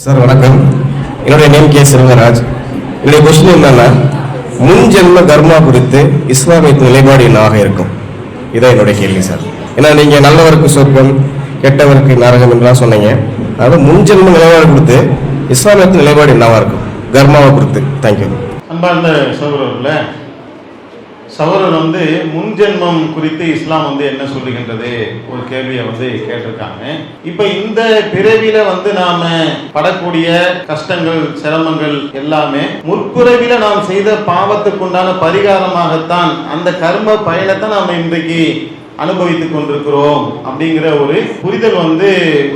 Sir வணக்கம். என்னுடைய name K Selvaraj. என்னுடைய கொஸ்டின் என்னன்னா, முன் ஜென்ம கர்மா குறித்து இஸ்லாமிய நிலைப்பாடு என்னவாக இருக்கும்? இதான் என்னுடைய கேள்வி சார். ஏன்னா நீங்கள் நல்லவருக்கு சொர்க்கம், கெட்டவருக்கு நரகம் என்றெல்லாம் சொன்னீங்க. அதாவது முன் ஜென்ம நிலைப்பாடு கொடுத்து இஸ்லாமியத்தின் நிலைப்பாடு என்னவா இருக்கும் கர்மாவை குறித்து? தேங்க்யூ. அன்பார்ந்த சகோதரர் முன்ஜென்மம் குறித்து இஸ்லாம் என்ன சொல்லுகின்றது ஒரு கேள்வியை கேட்டிருக்காங்க. இப்ப இந்த பிறவில நாம படக்கூடிய கஷ்டங்கள், சிரமங்கள் எல்லாமே முற்பிறவில நாம் செய்த பாவத்துக்கு உண்டான பரிகாரமாகத்தான், அந்த கர்ம பயணத்தை நாம இன்றைக்கு அனுபவித்துக் கொண்டிருக்கிறோம் அப்படிங்கிற ஒரு புரிதல்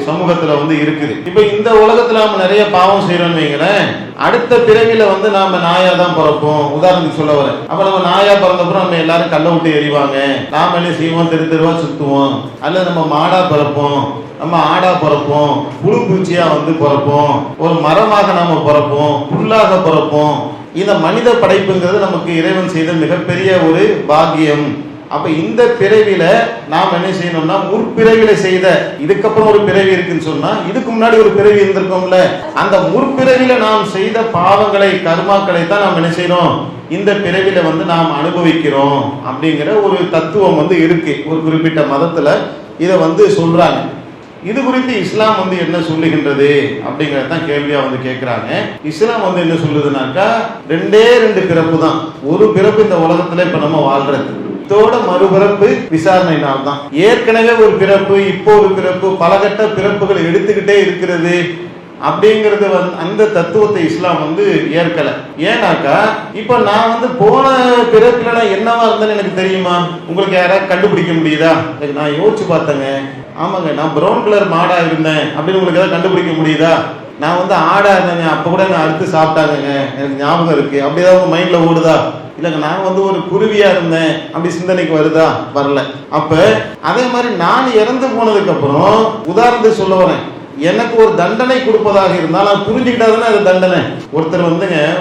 சமூகத்துல இருக்குது. இப்ப இந்த உலகத்துல நாம நிறைய பாவம் செய்யறோம்னு வைங்களேன், அடுத்த பிறவில நாம நாயா தான் பிறப்போம். உதாரணத்துக்கு சொல்ல வரேன். அப்ப நம்ம நாயா பிறந்தப்பறம் நம்ம எல்லாரும் கல்லை விட்டு எறிவாங்க, நாம என்ன செய்வோம், தெருவா சுத்துவோம். அல்லது நம்ம மாடா பிறப்போம், நம்ம ஆடா பிறப்போம், புழு பூச்சியா பிறப்போம், ஒரு மரமாக நாம பிறப்போம், புல்லாக பிறப்போம். இந்த மனித படைப்புங்கிறது நமக்கு இறைவன் செய்த மிகப்பெரிய ஒரு பாக்கியம். அப்ப இந்த பிறவில நாம் என்ன செய்யணும்னா, முற்பிறவில செய்த, இதுக்கப்புறம் ஒரு பிறவி இருக்குன்னு சொன்னா இதுக்கு முன்னாடி ஒரு பிறவி இருந்திருக்கோம்ல, அந்த முற்பிறவில நாம் செய்த பாவங்களை, கர்மாக்களை தான் நாம் என்ன செய்யறோம், இந்த பிறவில நாம் அனுபவிக்கிறோம் அப்படிங்கிற ஒரு தத்துவம் இருக்கு. ஒரு குறிப்பிட்ட மதத்துல இதை சொல்றாங்க. இது குறித்து இஸ்லாம் என்ன சொல்லுகின்றது அப்படிங்கறதான் கேள்வியா கேட்கிறாங்க. இஸ்லாம் என்ன சொல்லுதுனாக்கா, ரெண்டு பிறப்பு தான். ஒரு பிறப்பு இந்த உலகத்துல இப்ப நம்ம வாழ்றது, இதோட மறுபிறப்பு விசாரணையினால் தான். ஏற்கனவே ஒரு பிறப்பு, இப்போ ஒரு பிறப்பு, பலகட்ட பிறப்புகளை எடுத்துக்கிட்டே இருக்கிறது அப்படிங்கிறது அந்த தத்துவத்தை இஸ்லாம் ஏற்கல. ஏன்னாக்கா இப்ப நான் போன பிறப்புல நான் என்னவா இருந்தேன்னு எனக்கு தெரியுமா? உங்களுக்கு யாராவது கண்டுபிடிக்க முடியுதா? நான் யோசிச்சு பார்த்தேங்க, ஆமாங்க நான் ப்ரௌன் கலர் மாடா இருந்தேன் அப்படின்னு உங்களுக்கு ஏதாவது கண்டுபிடிக்க முடியுதா? நான் ஆடா இருந்தேங்க, அப்ப கூட நான் அறுத்து சாப்பிட்டாங்க, எனக்கு ஞாபகம் இருக்கு. அப்படியே உங்க மைண்ட்ல ஓடுதா? இல்லைங்க நான் ஒரு குருவியா இருந்தேன் அப்படி சிந்தனைக்கு வருதா? வரல. அப்ப அதே மாதிரி நான் இறந்து போனதுக்கு அப்புறம் உதாரணத்துக்கு சொல்ல வரேன், எனக்கு ஒரு தண்டனை கொடுப்பதாக இருந்தால் நான் புரிஞ்சுக்கிட்டாதானே அது தண்டனை. ஒருத்தர்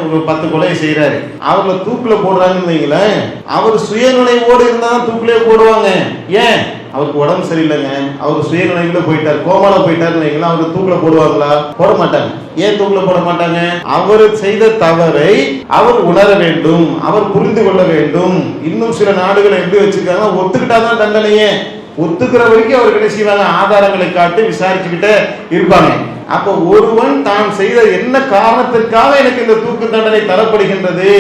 ஒரு 10 கொலையை செய்யறாரு, அவர்ல தூக்குல போடுறாங்கன்னு வைங்களேன், அவர் சுயநினைவோடு இருந்தாதான் தூக்குலயே போடுவாங்க. ஏன்? அவருக்கு உடம்பு சரியில்லைங்க, அவர் சுயநினைவுல போயிட்டார், கோமால போயிட்டாருன்னு வைங்களேன், அவருக்கு தூக்குல போடுவாங்களா? போட மாட்டாங்க. ஏன் தூக்குல போட மாட்டாங்க? அவர் செய்த தவறை அவர் உணர வேண்டும், அவர் புரிந்து கொள்ள வேண்டும். இன்னும் சில நாடுகளை எப்படி வச்சிருக்காங்க, ஒத்துக்கிட்டாதான் தண்டனையே. ஒத்துக்கிற வரைக்கும் அவர் என்ன செய்வாங்க, ஆதாரங்களை காட்டி விசாரிச்சுக்கிட்டே இருப்பாங்க. அப்ப ஒருவன் தான் செய்த என்ன காரணத்திற்காக எனக்கு இந்த தூக்கு தண்டனை தரப்படுகின்றது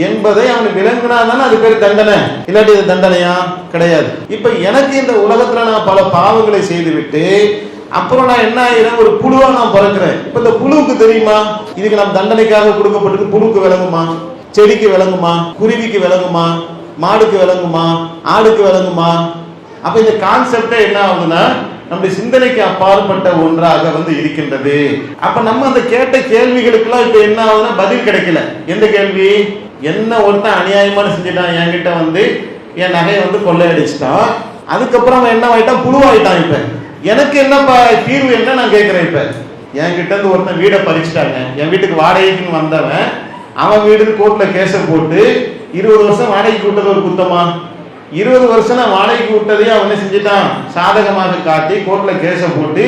என்பதை அவன் விளங்கினாதானே அது பேர் தண்டனை. இல்லாட்டி இது தண்டனையா? கிடையாது. இப்ப எனக்கு இந்த உலகத்துல நான் பல பாவங்களை செய்து விட்டு அப்புறம் நான் என்ன ஆயிரம், ஒரு புழுவா நான் பிறக்கிறேன். இப்ப இந்த புழுவுக்கு தெரியுமா இதுக்கு நம்ம தண்டனைக்காக கொடுக்கப்பட்டிருக்கு? புழுக்கு விளங்குமா? செடிக்கு விளங்குமா? குருவிக்கு விளங்குமா? மாடுக்கு விளங்குமா? ஆடுக்கு விளங்குமா? அப்ப இந்த கான்செப்டே என்ன ஆகுதுன்னா, நம்முடைய சிந்தனைக்கு அப்பாற்பட்ட ஒன்றாக இருக்கின்றது. அப்ப நம்ம அந்த கேட்ட கேள்விகளுக்கெல்லாம் இப்ப என்ன ஆகுதுன்னா பதில் கிடைக்கல. எந்த கேள்வி? என்ன ஒருத்தன் அநியாயமான செஞ்சுட்டான், என்கிட்ட என் நகையை கொள்ளையடிச்சிட்டான், அதுக்கப்புறம் அவன் என்ன ஆயிட்டான், புழுவாயிட்டான். இப்ப எனக்கு என்னப்பா தீர்வு என்ன நான் கேட்கிறேன். இப்ப என்கிட்ட இருந்து ஒருத்தன் வீடை பறிச்சுட்டாங்க, என் வீட்டுக்கு வாடகைக்குன்னு வந்தவன், அவன் வீடு கோர்ட்ல கேஸ போட்டு 20 வருஷம் வாடகைக்கு விட்டது ஒரு குத்தமா? 20 வருஷம் நான் வாடகைக்கு விட்டதையும் அவன் என்ன செஞ்சுட்டான், சாதகமாக காட்டி கோர்ட்ல கேஸ போட்டு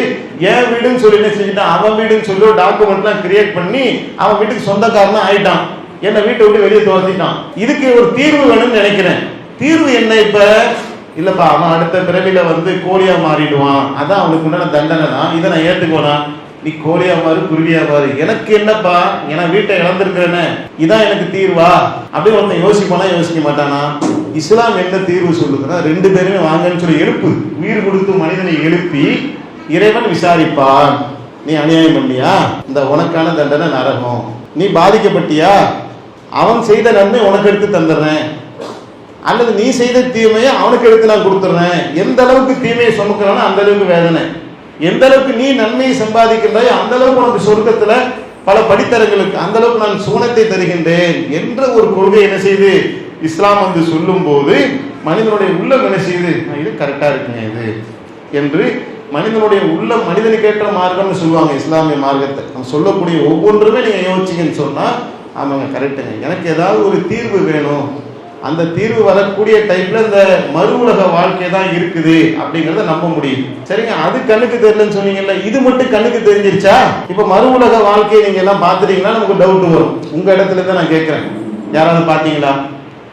என் வீடுன்னு சொல்லி என்ன செஞ்சுட்டான், அவன் வீடுன்னு சொல்லி ஒரு டாக்குமெண்ட்லாம் கிரியேட் பண்ணி அவன் வீட்டுக்கு சொந்தக்காரனா ஆயிட்டான், என்ன வீட்டை விட்டு வெளியே துரத்திட்டான். இதுக்கு ஒரு தீர்வு வேணும்னு நினைக்கிறேன். தீர்வு என்ன? இப்ப இல்லப்பா அவன் அடுத்த பிறவில கோழியா மாறிடுவான், அதான் அவனுக்கு உண்டான தண்டனை தான், இதை நான் ஏத்துக்கோனா? நீ கோழியா மாறு, குருவியா மாறு, எனக்கு என்னப்பா, ஏன்னா வீட்டை இழந்திருக்கிறேன்னு, இதான் எனக்கு தீர்வா அப்படின்னு ஒருத்தன் யோசிப்பானா? யோசிக்க மாட்டானா? இஸ்லாம் என்ன தீர்வு சொல்லுதுன்னா, 2 பேருமே வாங்கன்னு சொல்லி எழுப்பு, உயிர் கொடுத்து மனிதனை எழுப்பி இறைவன் விசாரிப்பான். நீ அநியாயம் பண்ணியா, இந்த உனக்கான தண்டனை நரகம். நீ பாதிக்கப்பட்டியா, அவன் செய்த நன்மை உனக்கு எடுத்து தந்துடுறேன், அல்லது நீ செய்த தீமையை அவனுக்கு எடுத்து நான் கொடுத்துட்றேன். எந்த அளவுக்கு தீமையை சுமக்கிறானோ அந்த அளவுக்கு வேதனை, எந்த அளவுக்கு நீ நன்மையை சம்பாதிக்கின்றாயோ அந்த அளவுக்கு உனக்கு சொர்க்கத்துல பல படித்தரங்களுக்கு அந்த அளவுக்கு நான் சுவனத்தை தருகின்றேன் என்ற ஒரு கொள்கை என்ன செய்து இஸ்லாம் சொல்லும் போது மனிதனுடைய உள்ளம் என்ன செய்யுது, இது கரெக்டா இருக்குங்க இது என்று மனிதனுடைய உள்ளம், மனிதனுக்கு ஏற்ற மார்க்கம்னு சொல்லுவாங்க இஸ்லாமிய மார்க்கத்தை. நம்ம சொல்லக்கூடிய ஒவ்வொன்றுமே நீங்க யோசிச்சீங்கன்னு சொன்னா, ஆமாங்க கரெக்டுங்க, எனக்கு ஏதாவது ஒரு தீர்வு வேணும், அந்த தீர்வு வரக்கூடிய டைப்ல இந்த மறு உலக வாழ்க்கை தான் இருக்குது அப்படிங்கறத நம்ப முடியும். சரிங்க, அது கண்ணுக்கு தெரியலன்னு சொன்னீங்கல்ல, இது மட்டும் கண்ணுக்கு தெரிஞ்சிருச்சா? இப்ப மறு உலக வாழ்க்கையை நீங்க எல்லாம் பாத்துட்டீங்கன்னா நமக்கு டவுட் வரும். உங்க இடத்துல தான் நான் கேட்கிறேன், யாராவது பாத்தீங்களா?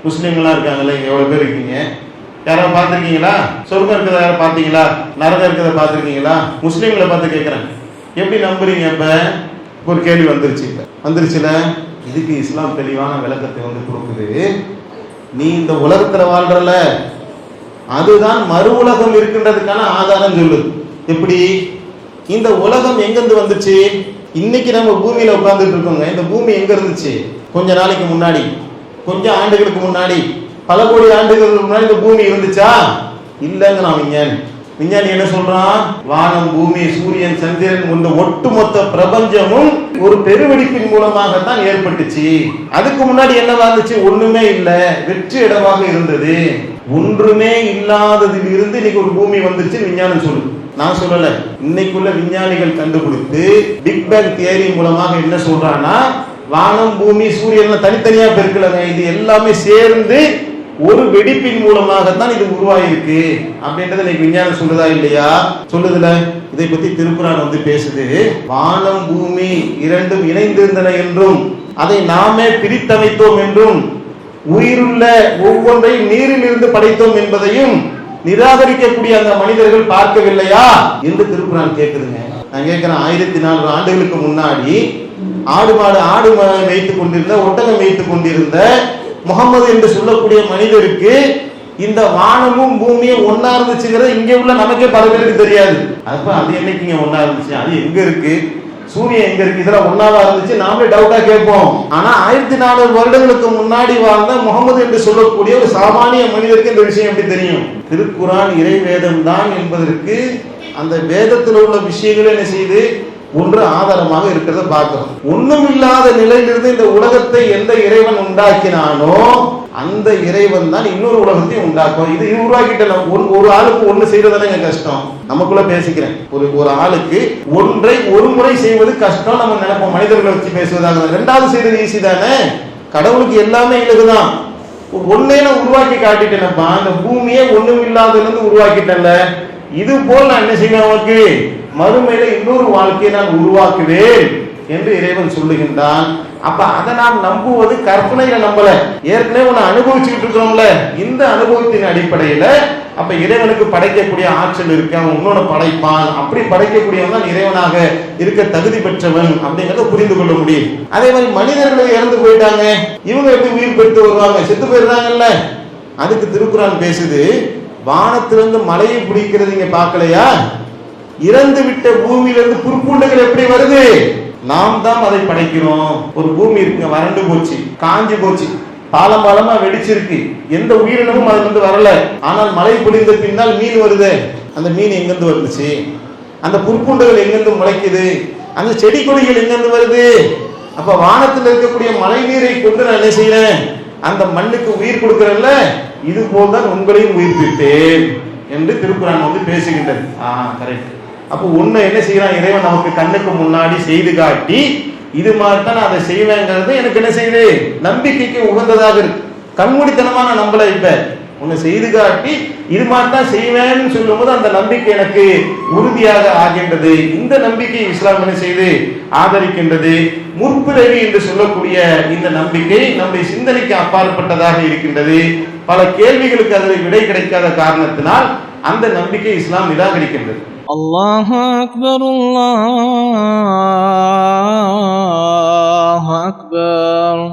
முஸ்லீம்லாம் இருக்காங்கல்ல, இங்க எவ்வளவு பேர் இருக்கீங்க, யாராவது பார்த்துருக்கீங்களா? சொர்க்கம் இருக்கிறத யாரும் பார்த்தீங்களா? நரகம் இருக்கிறத பார்த்துருக்கீங்களா? முஸ்லீம்களை பார்த்து கேட்குறேன், எப்படி நம்புறீங்க? இப்ப ஒரு கேள்வி வந்துருச்சுல. இதுக்கு இஸ்லாம் தெளிவான விளக்கத்தை கொடுக்குது. நீ இந்த உலகத்துல வாழ்றல, அதுதான் மறு உலகம் இருக்கின்றதுக்கான ஆதாரம் சொல்லுது. எப்படி? இந்த உலகம் எங்கிருந்து வந்துச்சு? இன்னைக்கு நம்ம பூமியில உட்கார்ந்துட்டு இருக்கோங்க. இந்த பூமி எங்க இருந்துச்சு? கொஞ்ச நாளைக்கு முன்னாடி, கொஞ்சம் ஆண்டுகளுக்கு முன்னாடி, பல கோடி ஆண்டுகளுக்கு முன்னாடி இந்த பூமி இருந்துச்சா? இல்லைங்கிறான் விஞ்ஞானி. விஞ்ஞானி என்ன சொல்றான்? வானம், பூமி, சூரியன், சந்திரன் இந்த ஒட்டுமொத்த பிரபஞ்சமும் ஒரு பெருவெடிப்பின் மூலமாகத்தான் ஏற்பட்டுச்சு. அதுக்கு முன்னாடி என்னவா இருந்துச்சு? ஒண்ணுமே இல்ல, வெற்று இடமாக இருந்தது. ஒன்றுமே இல்லாததில் இருந்து இன்னைக்கு ஒரு பூமி வந்துருச்சு விஞ்ஞானம் சொல்லுது. நான் சொல்லல, இன்னைக்குள்ள விஞ்ஞானிகள் கண்டுபிடித்து பிக் பேங் தியரி மூலமாக என்ன சொல்றான்னா, வானம், பூமி, சூரியன் தனித்தனியா பெருக்கலங்க, இது எல்லாமே சேர்ந்து ஒரு வெடிப்பின் மூலமாகத்தான் இது உருவாயிருக்கு அப்படின்றத இன்னைக்கு விஞ்ஞானம் சொல்லுதா இல்லையா? சொல்லுதுல. இதை பத்தி திருக்குறான் பேசுது. வானம், பூமி இரண்டும் இணைந்திருந்தன என்றும் அதை நாமே பிரித்தமைத்தோம் என்றும் உயிருள்ள ஒவ்வொன்றையும் நீரில் இருந்து படைத்தோம் என்பதையும் நிராகரிக்கக்கூடிய அந்த மனிதர்கள் பார்க்கவில்லையா என்று திருக்குறான் கேட்குதுங்க. நான் கேட்கிறேன், 1400 ஆண்டுகளுக்கு முன்னாடி ஆடு மேய்த்துக் கொண்டிருந்த, ஒட்டகம் மேய்த்துக் கொண்டிருந்த முகமது என்று சொல்லக்கூடிய மனிதருக்கு இந்த வானமும் பூமியும் ஒன்னா இருந்துச்சுங்கிறது இங்க உள்ள நமக்கே பல பேருக்கு தெரியாது. அப்ப அது என்னைக்கு இங்க ஒன்னா இருந்துச்சு, அது எங்க இருக்கு, சூரியன் எங்க இருக்கு, இதெல்லாம் ஒன்னாவா இருந்துச்சு நாமளே டவுட்டா கேட்போம். ஆனா 1400 வருடங்களுக்கு முன்னாடி வாழ்ந்த முகமது என்று சொல்லக்கூடிய ஒரு சாமானிய மனிதருக்கு இந்த விஷயம் எப்படி தெரியும்? திருக்குரான் இறை வேதம் தான் என்பதற்கு அந்த வேதத்தில் உள்ள விஷயங்களே என்ன செய்து ஒன்று ஆதாரமாக இருக்கிறத பார்க்கிறோம். ஒண்ணும் இல்லாத நிலையிலிருந்து இந்த உலகத்தை எந்த இறைவன் உண்டாக்கினானோ அந்த இறைவன் தான் இன்னொரு உலகத்தையும் உண்டாக்கும். இது உருவாக்கிட்ட ஒரு ஆளுக்கு ஒண்ணு செய்யறதுதானே கஷ்டம். நமக்குள்ள பேசிக்கிறேன், ஒரு ஆளுக்கு ஒன்றை ஒரு முறை செய்வது கஷ்டம் நம்ம நினைப்போம், மனிதர்களை வச்சு பேசுவதாக. ரெண்டாவது செய்யறது ஈஸி தானே. கடவுளுக்கு எல்லாமே இலகுதான். ஒன்னே நான் உருவாக்கி காட்டிட்டேனப்பா, அந்த பூமியே ஒண்ணும் இல்லாததுல இருந்து உருவாக்கிட்டேன்ல, இது போல் நான் என்ன செய்வேன், அவனுக்கு மறுமையில இன்னொரு வாழ்க்கையை நான் உருவாக்குவேன் என்று இறைவன் சொல்லுகின்றான். அப்ப அதை நாம் நம்புவது கற்பனையில நம்பல, ஏற்கனவே ஒன்னு அனுபவிச்சுட்டு இருக்கிறோம்ல, இந்த அனுபவத்தின் அடிப்படையில அப்ப இறைவனுக்கு படைக்கக்கூடிய ஆற்றல் இருக்கு, அவன் இன்னொன்னு படைப்பான். அப்படி படைக்கக்கூடியவன் தான் இறைவனாக இருக்க தகுதி பெற்றவன் அப்படிங்கறத புரிந்து கொள்ள முடியும். அதே மாதிரி மனிதர்கள் இறந்து போயிட்டாங்க, இவங்க எப்படி உயிர் பெற்று வருவாங்க? செத்து போயிருந்தாங்கல்ல. அதுக்கு திருக்குறான் பேசுது, வானத்திலிருந்து மலையை பிடிக்கிறது நீங்க பார்க்கலையா? இறந்து விட்ட பூமியிலிருந்து புற்பூண்டுகள் எப்படி வருது? நாம் தான் அதை படைக்கிறோம். ஒரு பூமி இருக்குங்க, வறண்டு போச்சு, காஞ்சி போச்சு, பாலமா வெடிச்சிருக்கு, எந்த உயிரினமும் அதுல இருந்து வரல. ஆனால் மழை பொழிந்த பின்னால் மீன் வருது. அந்த மீன் எங்கிருந்து வந்துச்சு? அந்த புற்பூண்டுகள் எங்கிருந்து முளைக்குது? அந்த செடி கொடிகள் எங்கிருந்து வருது? அப்ப வானத்தில் இருக்கக்கூடிய மழை நீரை கொண்டு நான் என்ன செய்யறேன்? அந்த மண்ணுக்கு உயிர் கொடுக்கிறேன்ல, இது போல்தான் உங்களையும் உயிர்ப்பித்தேன் என்று திருக்குறான் பேசுகின்றது. கரெக்ட். அப்போ ஒண்ணு என்ன செய்யறான் இறைவன் நமக்கு கண்ணுக்கு முன்னாடி செய்து காட்டி, இது மாதிரி தான் நான் அதை செய்வேங்கிறது எனக்கு என்ன செய்யுது, நம்பிக்கைக்கு உகந்ததாக இருக்கு. கண்மூடித்தனமான நம்பல, இப்ப ஒண்ணு செய்து காட்டி இது மாதிரி தான் செய்வேன்னு சொல்லும் போது அந்த நம்பிக்கை எனக்கு உறுதியாக ஆகின்றது. இந்த நம்பிக்கை இஸ்லாம் என்ன செய்து ஆதரிக்கின்றது. முற்பிறவி என்று சொல்லக்கூடிய இந்த நம்பிக்கை நம்முடைய சிந்தனைக்கு அப்பாற்பட்டதாக இருக்கின்றது. பல கேள்விகளுக்கு அதில் விடை கிடைக்காத காரணத்தினால் அந்த நம்பிக்கை இஸ்லாம் நிராகரிக்கின்றது. அல்லாஹு அக்பர், அல்லாஹு அக்பர்.